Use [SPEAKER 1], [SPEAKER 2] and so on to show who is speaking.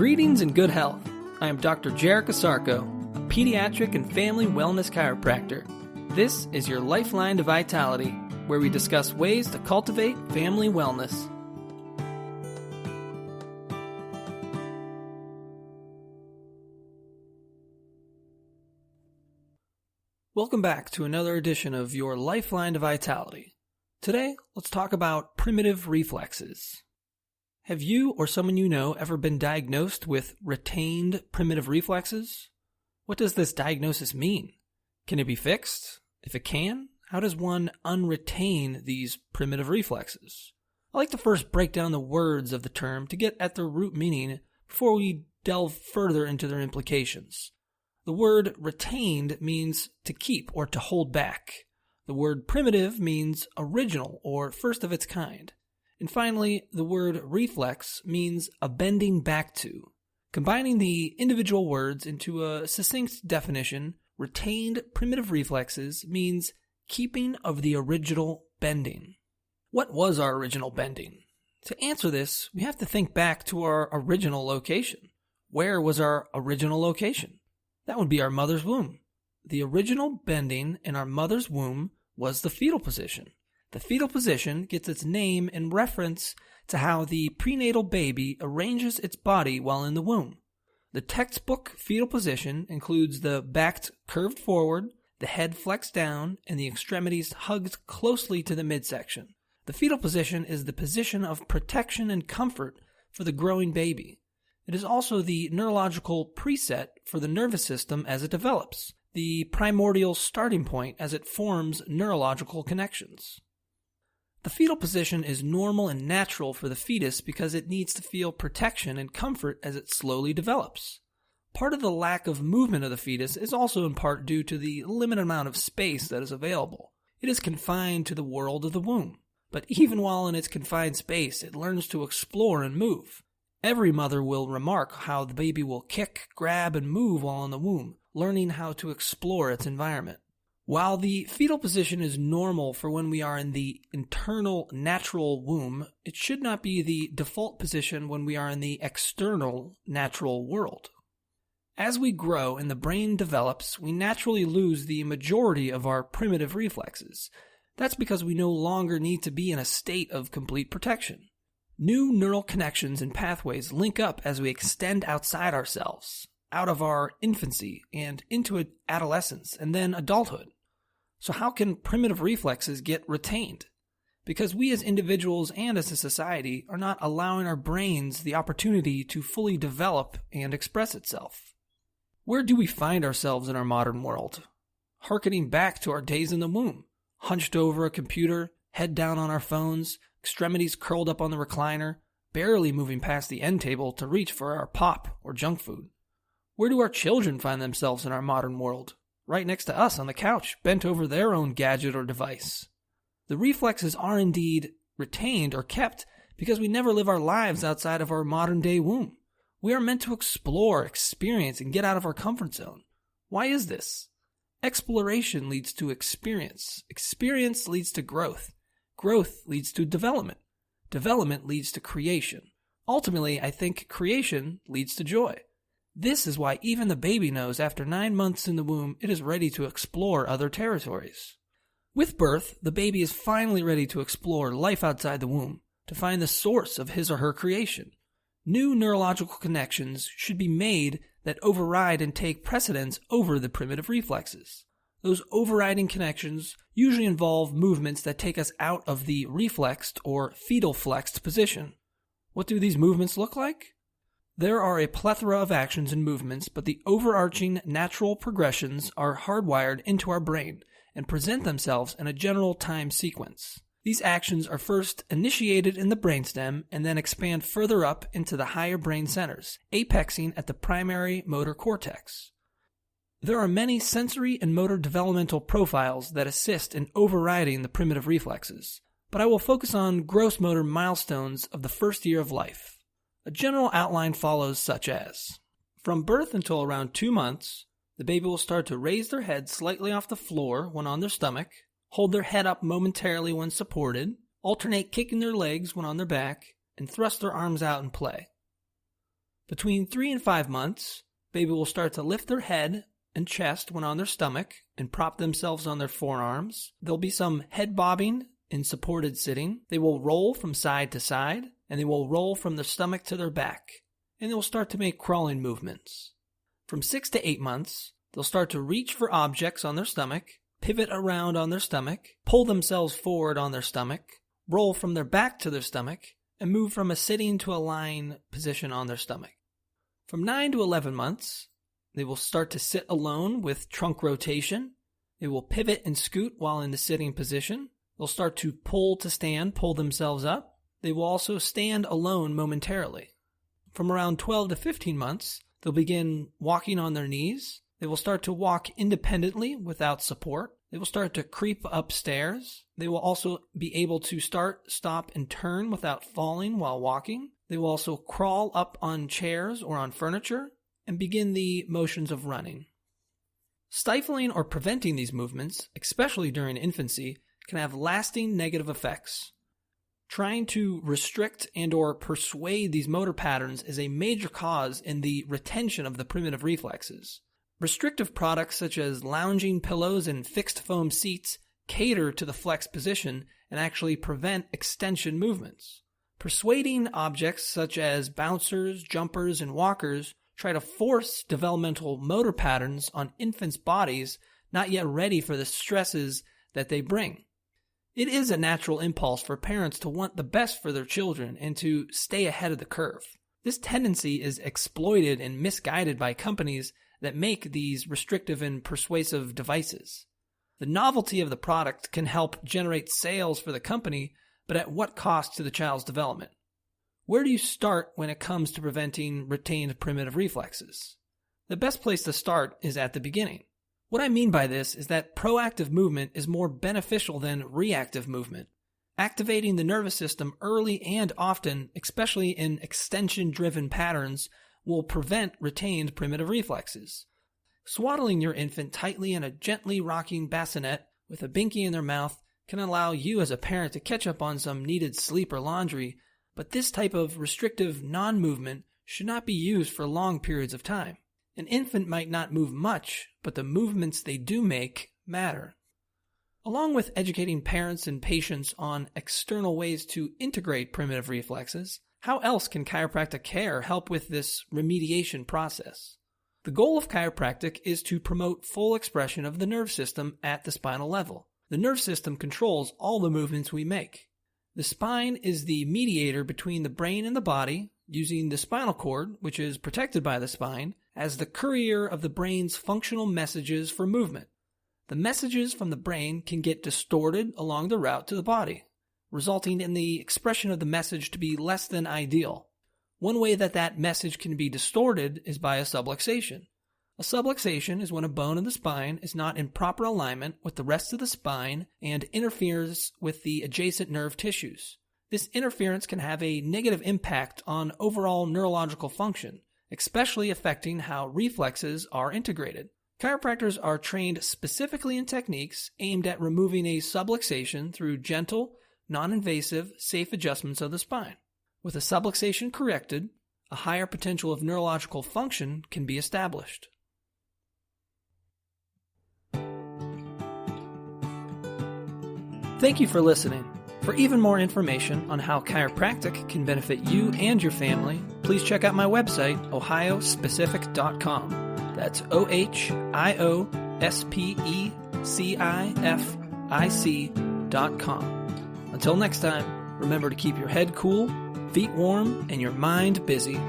[SPEAKER 1] Greetings and good health. I am Dr. Jerica Sarko, a pediatric and family wellness chiropractor. This is your Lifeline to Vitality, where we discuss ways to cultivate family wellness. Welcome back to another edition of your Lifeline to Vitality. Today, let's talk about primitive reflexes. Have you or someone you know ever been diagnosed with retained primitive reflexes? What does this diagnosis mean? Can it be fixed? If it can, how does one unretain these primitive reflexes? I like to first break down the words of the term to get at their root meaning before we delve further into their implications. The word retained means to keep or to hold back. The word primitive means original or first of its kind. And finally, the word reflex means a bending back to. Combining the individual words into a succinct definition, retained primitive reflexes means keeping of the original bending. What was our original bending? To answer this, we have to think back to our original location. Where was our original location? That would be our mother's womb. The original bending in our mother's womb was the fetal position. The fetal position gets its name in reference to how the prenatal baby arranges its body while in the womb. The textbook fetal position includes the back curved forward, the head flexed down, and the extremities hugged closely to the midsection. The fetal position is the position of protection and comfort for the growing baby. It is also the neurological preset for the nervous system as it develops, the primordial starting point as it forms neurological connections. The fetal position is normal and natural for the fetus because it needs to feel protection and comfort as it slowly develops. Part of the lack of movement of the fetus is also in part due to the limited amount of space that is available. It is confined to the world of the womb, but even while in its confined space, it learns to explore and move. Every mother will remark how the baby will kick, grab, and move while in the womb, learning how to explore its environment. While the fetal position is normal for when we are in the internal natural womb, it should not be the default position when we are in the external natural world. As we grow and the brain develops, we naturally lose the majority of our primitive reflexes. That's because we no longer need to be in a state of complete protection. New neural connections and pathways link up as we extend outside ourselves, out of our infancy and into adolescence and then adulthood. So how can primitive reflexes get retained? Because we as individuals and as a society are not allowing our brains the opportunity to fully develop and express itself. Where do we find ourselves in our modern world? Harkening back to our days in the womb, hunched over a computer, head down on our phones, extremities curled up on the recliner, barely moving past the end table to reach for our pop or junk food. Where do our children find themselves in our modern world? Right next to us on the couch, bent over their own gadget or device. The reflexes are indeed retained or kept because we never live our lives outside of our modern-day womb. We are meant to explore, experience, and get out of our comfort zone. Why is this? Exploration leads to experience. Experience leads to growth. Growth leads to development. Development leads to creation. Ultimately, I think creation leads to joy. This is why even the baby knows after 9 months in the womb it is ready to explore other territories. With birth, the baby is finally ready to explore life outside the womb, to find the source of his or her creation. New neurological connections should be made that override and take precedence over the primitive reflexes. Those overriding connections usually involve movements that take us out of the reflexed or fetal flexed position. What do these movements look like? There are a plethora of actions and movements, but the overarching natural progressions are hardwired into our brain and present themselves in a general time sequence. These actions are first initiated in the brainstem and then expand further up into the higher brain centers, apexing at the primary motor cortex. There are many sensory and motor developmental profiles that assist in overriding the primitive reflexes, but I will focus on gross motor milestones of the first year of life. A general outline follows such as, from birth until around 2 months, the baby will start to raise their head slightly off the floor when on their stomach, hold their head up momentarily when supported, alternate kicking their legs when on their back, and thrust their arms out and play. Between 3 and 5 months, baby will start to lift their head and chest when on their stomach and prop themselves on their forearms. There'll be some head bobbing in supported sitting. They will roll from side to side, and they will roll from their stomach to their back. And they will start to make crawling movements. From 6 to 8 months, they'll start to reach for objects on their stomach, pivot around on their stomach, pull themselves forward on their stomach, roll from their back to their stomach, and move from a sitting to a lying position on their stomach. From 9 to 11 months, they will start to sit alone with trunk rotation. They will pivot and scoot while in the sitting position. They'll start to pull to stand, pull themselves up. They will also stand alone momentarily. From around 12 to 15 months, they'll begin walking on their knees. They will start to walk independently without support. They will start to creep upstairs. They will also be able to start, stop, and turn without falling while walking. They will also crawl up on chairs or on furniture and begin the motions of running. Stifling or preventing these movements, especially during infancy, can have lasting negative effects. Trying to restrict and or persuade these motor patterns is a major cause in the retention of the primitive reflexes. Restrictive products such as lounging pillows and fixed foam seats cater to the flex position and actually prevent extension movements. Persuading objects such as bouncers, jumpers, and walkers try to force developmental motor patterns on infants' bodies not yet ready for the stresses that they bring. It is a natural impulse for parents to want the best for their children and to stay ahead of the curve. This tendency is exploited and misguided by companies that make these restrictive and persuasive devices. The novelty of the product can help generate sales for the company, but at what cost to the child's development? Where do you start when it comes to preventing retained primitive reflexes? The best place to start is at the beginning. What I mean by this is that proactive movement is more beneficial than reactive movement. Activating the nervous system early and often, especially in extension-driven patterns, will prevent retained primitive reflexes. Swaddling your infant tightly in a gently rocking bassinet with a binky in their mouth can allow you as a parent to catch up on some needed sleep or laundry, but this type of restrictive non-movement should not be used for long periods of time. An infant might not move much, but the movements they do make matter. Along with educating parents and patients on external ways to integrate primitive reflexes, how else can chiropractic care help with this remediation process? The goal of chiropractic is to promote full expression of the nerve system at the spinal level. The nerve system controls all the movements we make. The spine is the mediator between the brain and the body, using the spinal cord, which is protected by the spine, as the courier of the brain's functional messages for movement. The messages from the brain can get distorted along the route to the body, resulting in the expression of the message to be less than ideal. One way that message can be distorted is by a subluxation. A subluxation is when a bone in the spine is not in proper alignment with the rest of the spine and interferes with the adjacent nerve tissues. This interference can have a negative impact on overall neurological function, especially affecting how reflexes are integrated. Chiropractors are trained specifically in techniques aimed at removing a subluxation through gentle, non-invasive, safe adjustments of the spine. With a subluxation corrected, a higher potential of neurological function can be established. Thank you for listening. For even more information on how chiropractic can benefit you and your family, please check out my website, ohiospecific.com. That's ohiospecific.com. Until next time, remember to keep your head cool, feet warm, and your mind busy.